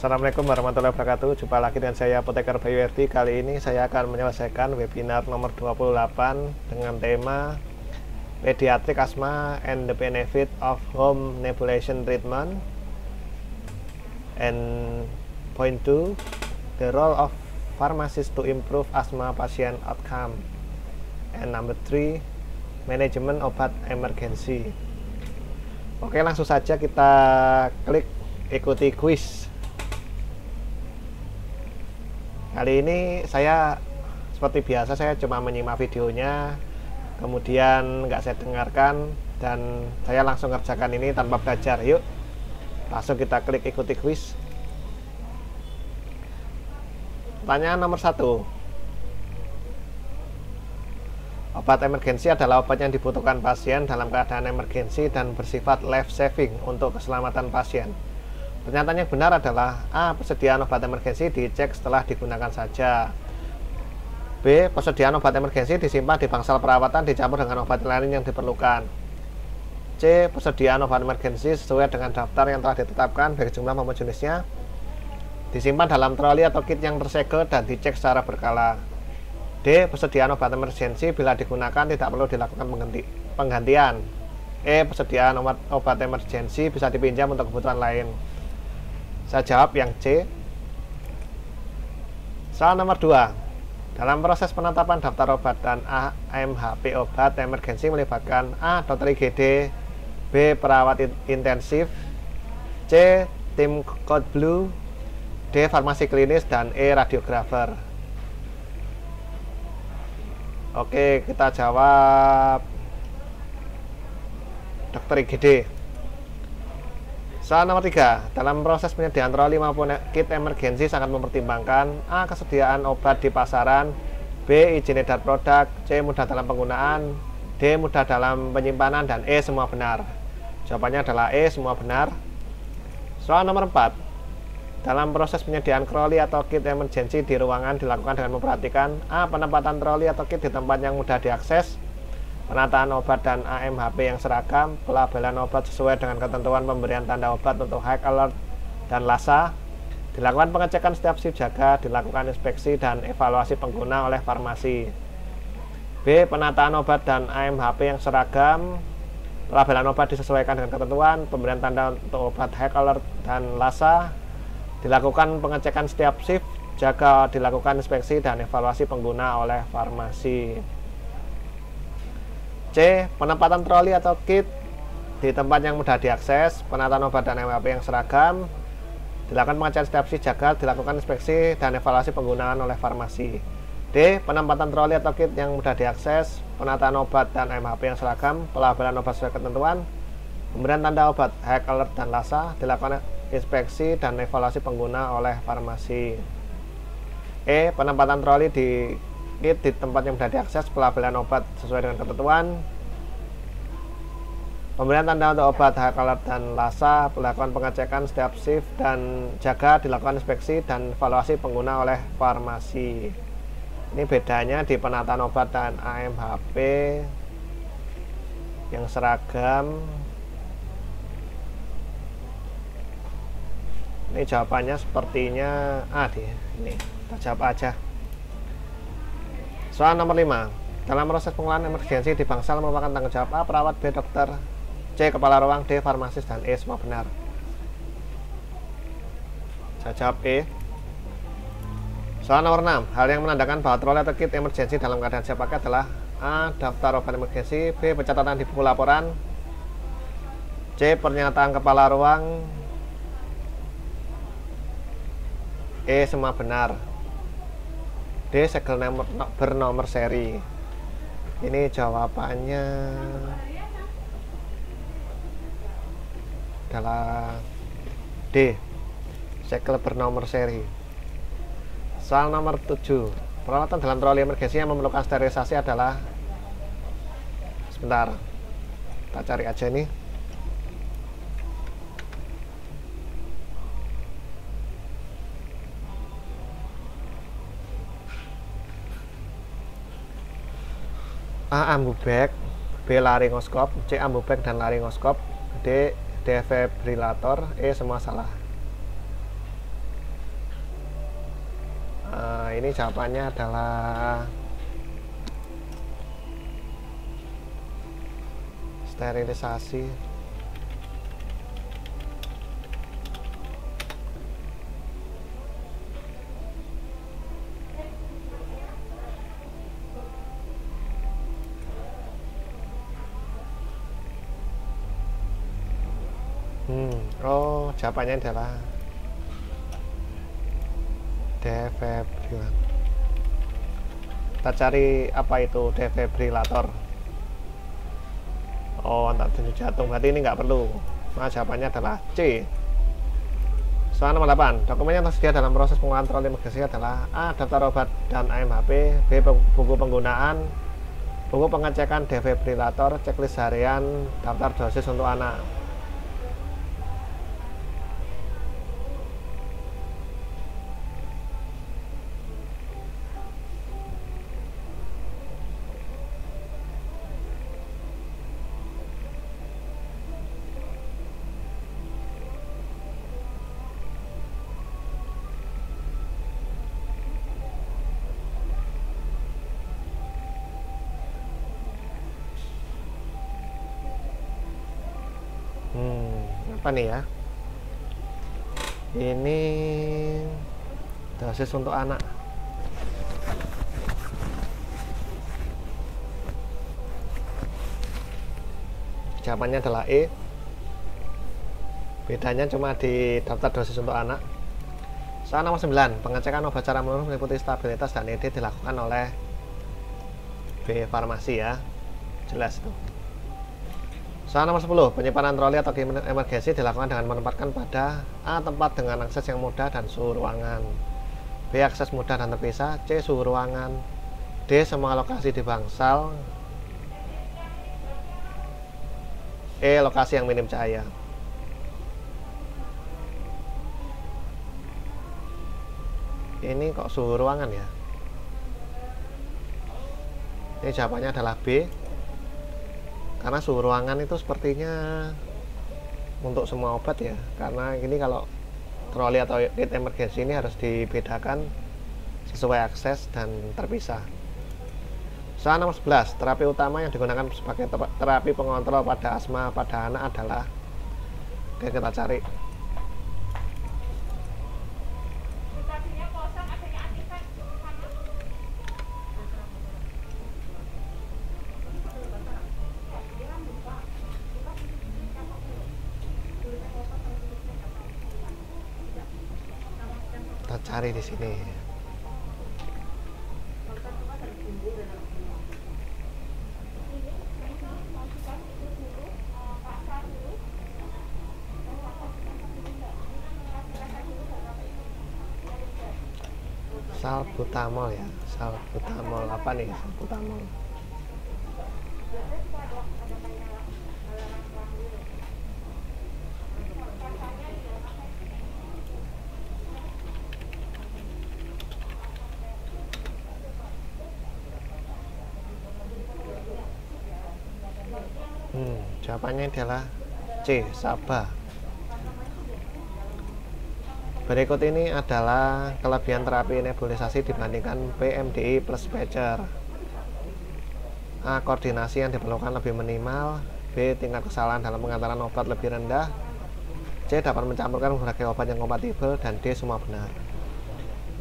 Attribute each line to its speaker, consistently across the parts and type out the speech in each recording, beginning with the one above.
Speaker 1: Assalamualaikum warahmatullahi wabarakatuh. Jumpa lagi dengan saya Apoteker Bayu Erdi. Kali ini saya akan menyelesaikan webinar nomor 28 dengan tema Pediatric Asthma and the Benefit of Home Nebulization Treatment. And point 2, the role of pharmacists to improve asthma patient outcome. And number 3, manajemen obat emergency. Oke, langsung saja kita klik ikuti kuis. Kali ini saya seperti biasa, saya cuma menyimak videonya, kemudian nggak saya dengarkan, dan saya langsung ngerjakan ini tanpa belajar. Yuk, langsung kita klik ikuti kuis. Pertanyaan nomor 1. Obat emergensi adalah obat yang dibutuhkan pasien dalam keadaan emergensi dan bersifat life saving untuk keselamatan pasien. Pernyataan yang benar adalah A. Persediaan obat emergensi dicek setelah digunakan saja. B. Persediaan obat emergensi disimpan di bangsal perawatan dicampur dengan obat lain yang diperlukan. C. Persediaan obat emergensi sesuai dengan daftar yang telah ditetapkan baik jumlah maupun jenisnya, disimpan dalam troli atau kit yang tersegel dan dicek secara berkala. D. Persediaan obat emergensi bila digunakan tidak perlu dilakukan penggantian. E. Persediaan obat emergensi bisa dipinjam untuk kebutuhan lain. Saya jawab yang C. Soal nomor 2. Dalam proses penetapan daftar obat dan AMHP obat emergensi melibatkan A. Dokter IGD, B. Perawat intensif, C. Tim Code Blue, D. Farmasi klinis, dan E. Radiografer. Oke, kita jawab Dokter IGD. Soal nomor 3. Dalam proses penyediaan troli maupun kit emergensi sangat mempertimbangkan A. Kesediaan obat di pasaran, B. Izin edar produk, C. Mudah dalam penggunaan, D. Mudah dalam penyimpanan, dan E. Semua benar. Jawabannya adalah E. Semua benar. Soal nomor 4. Dalam proses penyediaan troli atau kit emergensi di ruangan dilakukan dengan memperhatikan A. Penempatan troli atau kit di tempat yang mudah diakses, penataan obat dan AMHP yang seragam, pelabelan obat sesuai dengan ketentuan pemberian tanda obat untuk high alert dan LASA, dilakukan pengecekan setiap shift jaga, dilakukan inspeksi dan evaluasi pengguna oleh farmasi. B. Penataan obat dan AMHP yang seragam, pelabelan obat disesuaikan dengan ketentuan pemberian tanda untuk obat high alert dan LASA, dilakukan pengecekan setiap shift jaga, dilakukan inspeksi dan evaluasi pengguna oleh farmasi. C. Penempatan troli atau kit di tempat yang mudah diakses, penataan obat dan AMHP yang seragam, dilakukan pengecekan setiap shift jaga, dilakukan inspeksi dan evaluasi penggunaan oleh farmasi. D. Penempatan troli atau kit yang mudah diakses, penataan obat dan AMHP yang seragam, pelabelan obat sesuai ketentuan, pemberian tanda obat high alert dan LASA, dilakukan inspeksi dan evaluasi pengguna oleh farmasi. E. Penempatan troli di kit di tempat yang mudah diakses, pelabelan obat sesuai dengan ketentuan, pemberian tanda untuk obat high alert dan LASA, dilakukan pengecekan setiap shift dan jaga, dilakukan inspeksi dan evaluasi pengguna oleh farmasi. Ini bedanya di penataan obat dan AMHP yang seragam. Ini jawabannya sepertinya A. Ini kita jawab aja. Soal nomor 5. Dalam proses pengolahan emergensi di bangsal merupakan tanggung jawab A. Perawat, B. Dokter, C. Kepala ruang, D. Farmasis, dan E. Semua benar. Saya jawab E. Soal nomor 6. Hal yang menandakan bahwa troli atau kit emergensi dalam keadaan siap pakai adalah A. Daftar obat emergensi, B. Pencatatan di buku laporan, C. Pernyataan kepala ruang, E. Semua benar. D. Segel bernomor seri. Ini jawabannya adalah D. Segel bernomor seri. Soal nomor 7. Peralatan dalam troli emergensi yang memerlukan sterilisasi adalah, sebentar, kita cari aja nih. A. Ambubek, B. Laringoskop, C. Ambubek dan laringoskop, D. Defibrilator, E. Semua salah. ini jawabannya adalah sterilisasi. Oh, jawabannya adalah defibrillator. Kita cari apa itu defibrillator. Oh, antar tunjuk jantung. Berarti ini nggak perlu. Nah, jawabannya adalah C. Soal nomor 8. Dokumen yang tersedia dalam proses pengontrol imigrasi adalah A. Daftar obat dan AMHP. B. Buku penggunaan, buku pengecekan defibrillator, checklist harian, daftar dosis untuk anak. Apa nih ya? Ini dosis untuk anak. Jawabannya adalah E. Bedanya cuma di daftar dosis untuk anak. Soal nomor 9. Pengecekan obat secara menurut meliputi stabilitas dan ED dilakukan oleh B. Farmasi ya. Jelas itu. Soal nomor 10. Penyimpanan troli atau emergensi dilakukan dengan menempatkan pada A. Tempat dengan akses yang mudah dan suhu ruangan, B. Akses mudah dan terpisah, C. Suhu ruangan, D. Semua lokasi di bangsal, E. Lokasi yang minim cahaya. Ini kok suhu ruangan ya? Ini jawabannya adalah B. Karena suhu ruangan itu sepertinya untuk semua obat ya, karena ini kalau troli atau kit emergency ini harus dibedakan sesuai akses dan terpisah. Soal nomor 11. Terapi utama yang digunakan sebagai terapi pengontrol pada asma pada anak adalah, oke, kita cari. Kita cari di sini. Salbutamol ya, salbutamol. Apa nih salbutamol? Jawabannya adalah C. Saba. Berikut ini adalah kelebihan terapi nebulisasi dibandingkan PMDI plus Pager. A. Koordinasi yang diperlukan lebih minimal. B. Tingkat kesalahan dalam pengantaran obat lebih rendah. C. Dapat mencampurkan berbagai obat yang kompatibel. Dan D. Semua benar.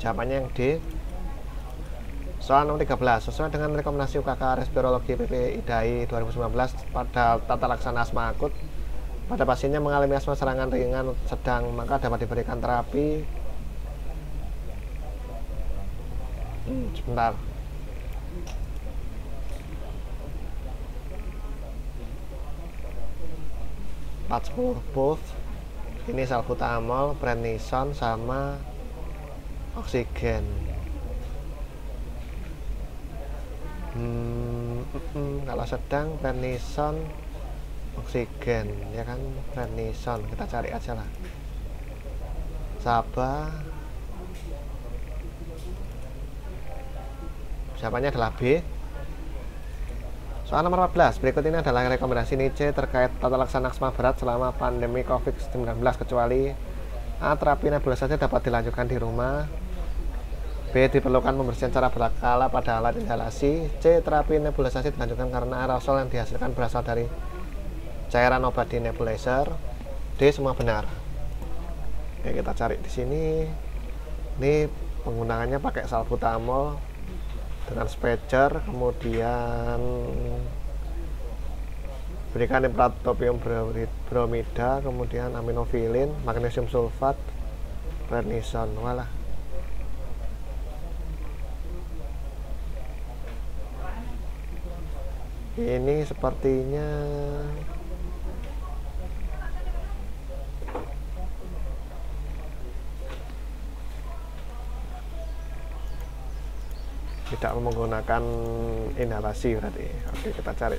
Speaker 1: Jawabannya yang D. Soal nomor 13. Sesuai dengan rekomendasi UKK Respirologi PP IDAI 2019 pada tata laksana asma akut, pada pasiennya mengalami asma serangan ringan sedang, maka dapat diberikan terapi sebentar. Both. Ini salbutamol, prednison sama oksigen. Kalau sedang prednison, oksigen ya kan, prednison. Kita cari aja lah. Saba. Jawabannya adalah B. Soal nomor 14. Berikut ini adalah rekomendasi NICE terkait tata laksana asma berat selama pandemi COVID-19, kecuali A. Terapi nebulisasi dapat dilanjutkan di rumah, B. Diperlukan pembersihan secara berkala pada alat inhalasi. C. Terapi nebulisasi dilanjutkan karena aerosol yang dihasilkan berasal dari cairan obat di nebulizer. D. Semua benar. Oke, kita cari di sini. Ini penggunaannya pakai salbutamol dengan spacer, kemudian berikan impratopium bromida, kemudian aminofilin, magnesium sulfat, prednison. Walah. Ini sepertinya tidak menggunakan inhalasi berarti. Oke, kita cari.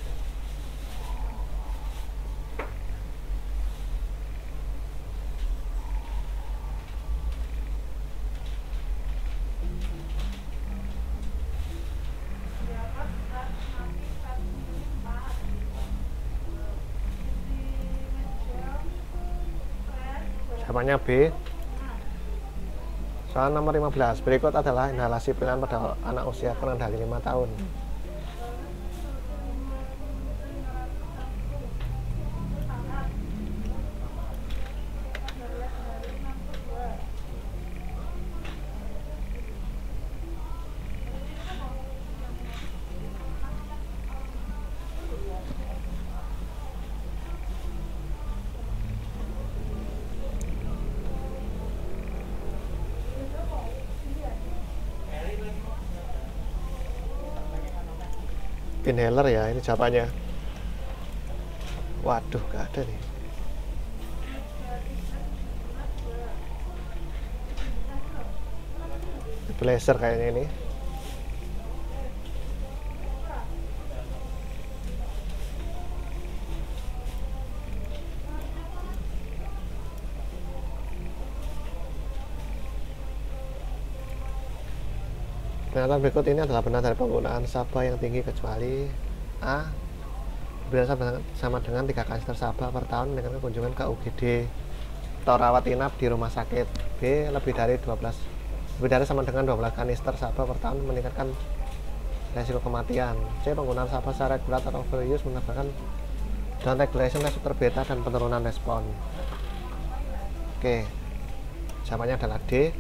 Speaker 1: Jawabannya B. Soal nomor 15. Berikut adalah inhalasi pilihan pada anak usia kurang dari 5 tahun. Inhaler ya, ini jawabannya. Waduh, gak ada nih. Blazer kayaknya ini. Pernyataan berikut ini adalah benar dari penggunaan Sabah yang tinggi kecuali A. Berasa sama dengan 3 kanister Sabah per tahun dengan kunjungan ke UGD atau rawat inap di rumah sakit. B. Lebih dari sama dengan 12 kanister Sabah per tahun meningkatkan resiko kematian. C. Penggunaan Sabah secara regular atau overuse menyebabkan down regulation reseptor beta dan penurunan respon. Oke, jawabannya adalah D.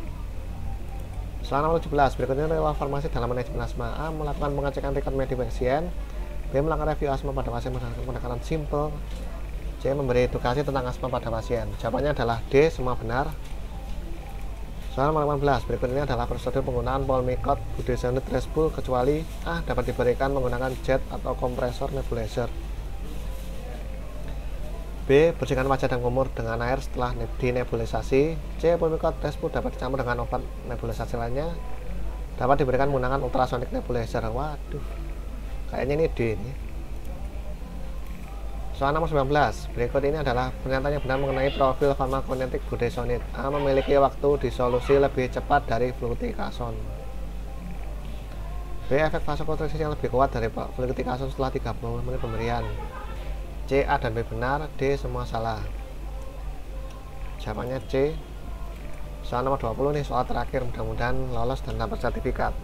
Speaker 1: Soal nomor 17. Berikutnya adalah farmasi dalam manajemen asma. A. Melakukan pengecekan rekod medis pasien. B. Melakukan review asma pada pasien menggunakan pendekatan simple. C. Memberi edukasi tentang asma pada pasien. Jawabannya adalah D. Semua benar. Soal nomor 18. Berikut ini adalah prosedur penggunaan Pulmicort budesonide Respul kecuali A. Dapat diberikan menggunakan jet atau kompresor nebulizer. B. Bersihkan wajah dan kumur dengan air setelah dinebulisasi. C. Pulmicort Respul dapat dicampur dengan obat nebulisasi lainnya. Dapat diberikan menggunakan ultrasonic nebulizer. Waduh, kayaknya ini D ini. Soal nomor 19. Berikut ini adalah pernyataan yang benar mengenai profil farmakokinetik budesonide. A. Memiliki waktu disolusi lebih cepat dari fluticasone. B. Efek vasokonstriksi yang lebih kuat dari fluticasone setelah 30 menit pemberian. C, A, dan B benar. D, semua salah. Jawabannya C. Soal nomor 20 nih, soal terakhir, mudah-mudahan lolos dan dapat sertifikat.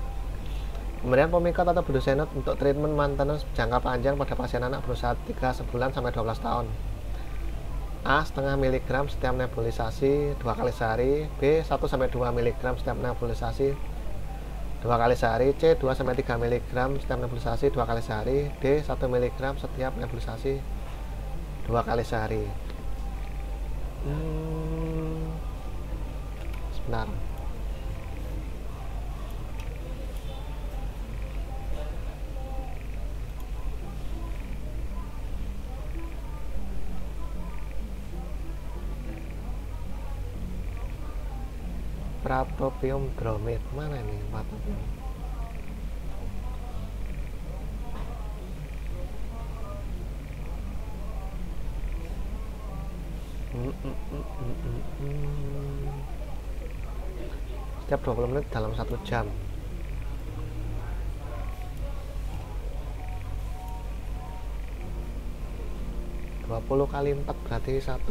Speaker 1: Pemberian Pulmicort atau budesonide untuk treatment maintenance jangka panjang pada pasien anak berusia 3 sebulan sampai 12 tahun. A, setengah miligram setiap nebulisasi 2 kali sehari. B, 1-2 miligram setiap nebulisasi 2 kali sehari. C, 2-3 miligram setiap nebulisasi 2 kali sehari. D, 1 miligram setiap nebulisasi 2 kali sehari. Sebentar. Pratopium bromide mana ini? Pratopium. Setiap 20 menit dalam 1 jam. (20 kali 4 berarti 1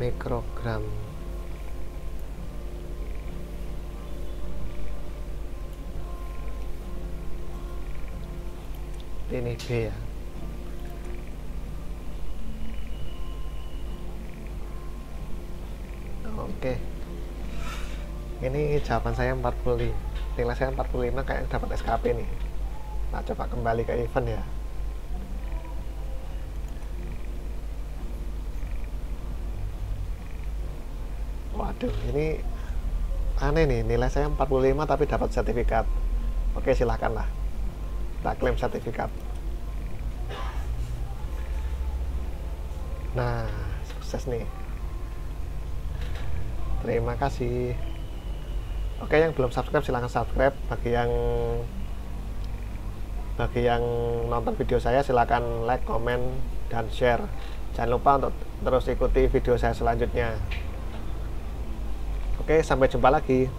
Speaker 1: mikrogram. Ini B ya. Oke. Ini jawaban saya 45. Nilai saya 45 kayak dapat SKP nih. Nah, coba kembali ke event ya. Waduh, ini aneh nih, nilai saya 45 tapi dapat sertifikat. Oke, silahkan lah. Kita klaim sertifikat. Nah, sukses nih. Terima kasih. Oke, yang belum subscribe silahkan subscribe. Bagi yang nonton video saya silahkan like, komen, dan share. Jangan lupa untuk terus ikuti video saya selanjutnya. Oke, sampai jumpa lagi.